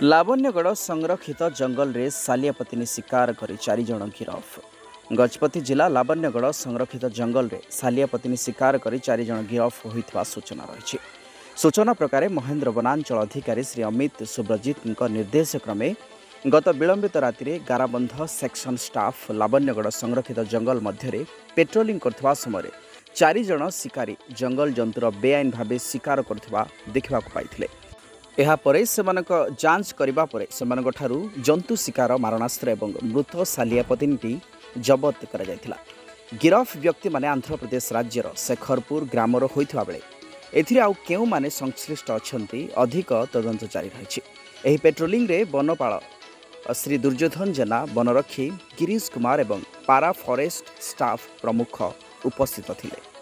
लावण्यगढ़ संरक्षित जंगल रे सालियापतिनी शिकार करी 4 जण गिरफ। गजपति जिला लावण्यगढ़ संरक्षित जंगल रे सालियापतिनी शिकार करी 4 जण गिरफ होइथवा सूचना रही। सूचना प्रकार महेंद्र वनांचल अधिकारी श्री अमित सुब्रजित निर्देश क्रमे गत विलंबित राति गाराबंध सेक्शन स्टाफ लावण्यगढ़ संरक्षित जंगल मध्य पेट्रोलिंग करथवा समय 4 जण शिकारी जंगल जंतुर बेआईन भाव शिकार करथवा देखा पाइथिले। एहापरे सेमानक जांच करिबा परे सेमानक ठारू जंतु शिकार मारणास्त्र एवं मृत सालियापतिनी जबत करा जायथिला। गिरफ व्यक्ति माने आंध्र प्रदेश राज्यर शेखरपुर ग्रामर होइथवा बेले एथिरे आउ केउ माने संश्लिष्ट अछंती अधिक तदंत जारी रहिछि। एही पेट्रोलिंग रे वनपाल श्री दुर्योधन जेना, वनरक्षी गिरीश कुमार एवं पारा फॉरेस्ट स्टाफ प्रमुख उपस्थित थिले।